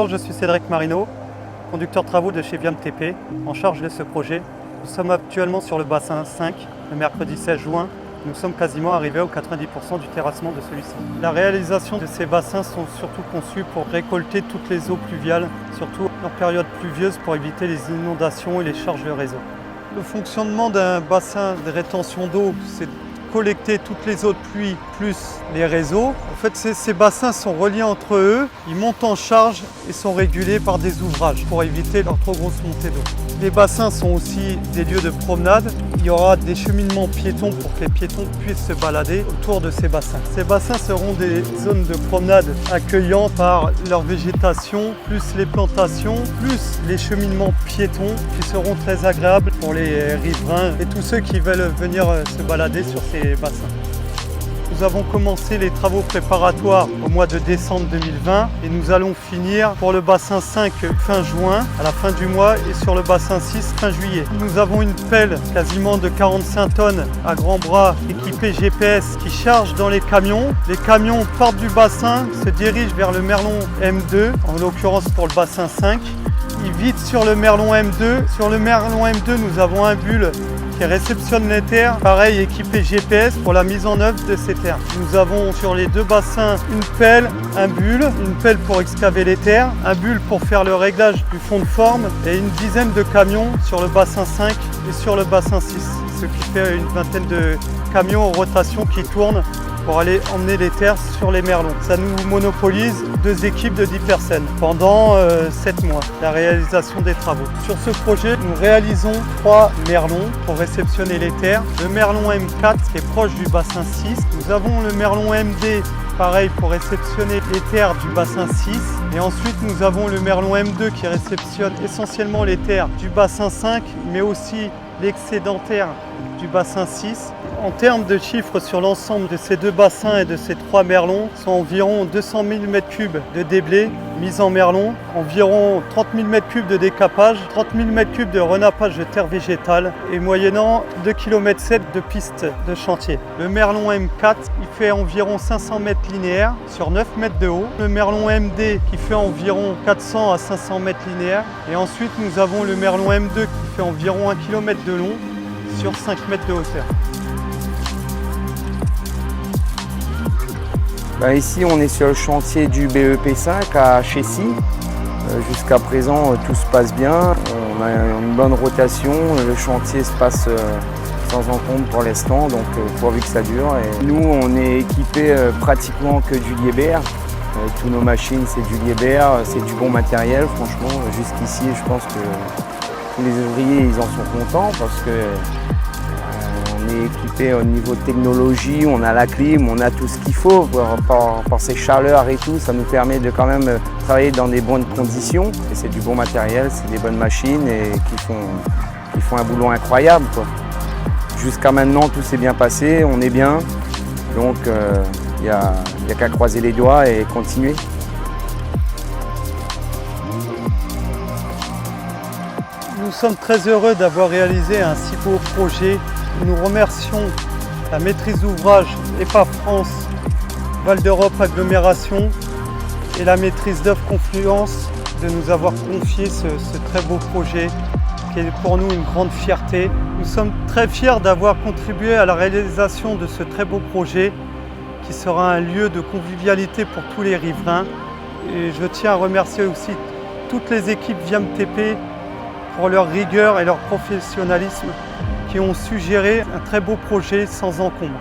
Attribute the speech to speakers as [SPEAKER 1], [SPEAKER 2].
[SPEAKER 1] Bonjour, je suis Cédric Marino, conducteur travaux de chez Viam TP, en charge de ce projet. Nous sommes actuellement sur le bassin 5, le mercredi 16 juin. Nous sommes quasiment arrivés aux 90% du terrassement de celui-ci. La réalisation de ces bassins sont surtout conçus pour récolter toutes les eaux pluviales, surtout en période pluvieuse pour éviter les inondations et les charges de réseau. Le fonctionnement d'un bassin de rétention d'eau, c'est collecter toutes les eaux de pluie plus les réseaux. En fait, ces bassins sont reliés entre eux, ils montent en charge et sont régulés par des ouvrages pour éviter leur trop grosse montée d'eau. Les bassins sont aussi des lieux de promenade. Il y aura des cheminements piétons pour que les piétons puissent se balader autour de ces bassins. Ces bassins seront des zones de promenade accueillantes par leur végétation, plus les plantations, plus les cheminements piétons qui seront très agréables pour les riverains et tous ceux qui veulent venir se balader sur ces bassins. Nous avons commencé les travaux préparatoires au mois de décembre 2020 et nous allons finir pour le bassin 5 fin juin, à la fin du mois, et sur le bassin 6 fin juillet. Nous avons une pelle quasiment de 45 tonnes à grands bras équipée GPS qui charge dans les camions. Les camions partent du bassin, se dirigent vers le Merlon M2, en l'occurrence pour le bassin 5. Ils vident sur le Merlon M2. Sur le Merlon M2, nous avons un bulle qui réceptionne les terres, pareil équipé GPS pour la mise en œuvre de ces terres. Nous avons sur les deux bassins une pelle, un bulle, une pelle pour excaver les terres, un bulle pour faire le réglage du fond de forme et une dizaine de camions sur le bassin 5 et sur le bassin 6, ce qui fait une vingtaine de camions en rotation qui tournent pour aller emmener les terres sur les merlons. Ça nous monopolise 2 équipes de 10 personnes pendant 7 mois, la réalisation des travaux. Sur ce projet, nous réalisons 3 merlons pour réceptionner les terres. Le merlon M4 qui est proche du bassin 6. Nous avons le merlon MD pareil pour réceptionner les terres du bassin 6. Et ensuite, nous avons le merlon M2 qui réceptionne essentiellement les terres du bassin 5, mais aussi l'excédentaire du bassin 6. En termes de chiffres sur l'ensemble de ces 2 bassins et de ces 3 merlons, sont environ 200 000 m3 de déblai mis en merlon, environ 30 000 m3 de décapage, 30 000 m3 de renappage de terre végétale et moyennant 2,7 km de pistes de chantier. Le merlon M4 il fait environ 500 mètres linéaires sur 9 mètres de haut. Le merlon MD qui fait environ 400 à 500 mètres linéaires. Et ensuite nous avons le merlon M2 qui fait environ 1 km de long sur 5 mètres de hauteur.
[SPEAKER 2] Ici, on est sur le chantier du BEP5 à Chessy. Jusqu'à présent, tout se passe bien. On a une bonne rotation. Le chantier se passe sans encombre pour l'instant, donc pourvu que ça dure. Et nous, on est équipés pratiquement que du Liebherr. Toutes nos machines, c'est du Liebherr, c'est du bon matériel. Franchement, jusqu'ici, je pense que tous les ouvriers, ils en sont contents parce que on est équipé au niveau technologie, on a la clim, on a tout ce qu'il faut par ces chaleurs et tout. Ça nous permet de quand même travailler dans des bonnes conditions. Et c'est du bon matériel, c'est des bonnes machines et qui font un boulot incroyable, quoi. Jusqu'à maintenant, tout s'est bien passé, on est bien. Donc, il n'y a qu'à croiser les doigts et continuer.
[SPEAKER 1] Nous sommes très heureux d'avoir réalisé un si beau projet. Nous remercions la maîtrise d'ouvrage EPA France, Val d'Europe Agglomération et la maîtrise d'œuvre Confluence de nous avoir confié ce très beau projet qui est pour nous une grande fierté. Nous sommes très fiers d'avoir contribué à la réalisation de ce très beau projet qui sera un lieu de convivialité pour tous les riverains. Et je tiens à remercier aussi toutes les équipes Viam TP pour leur rigueur et leur professionnalisme qui ont su gérer un très beau projet sans encombre.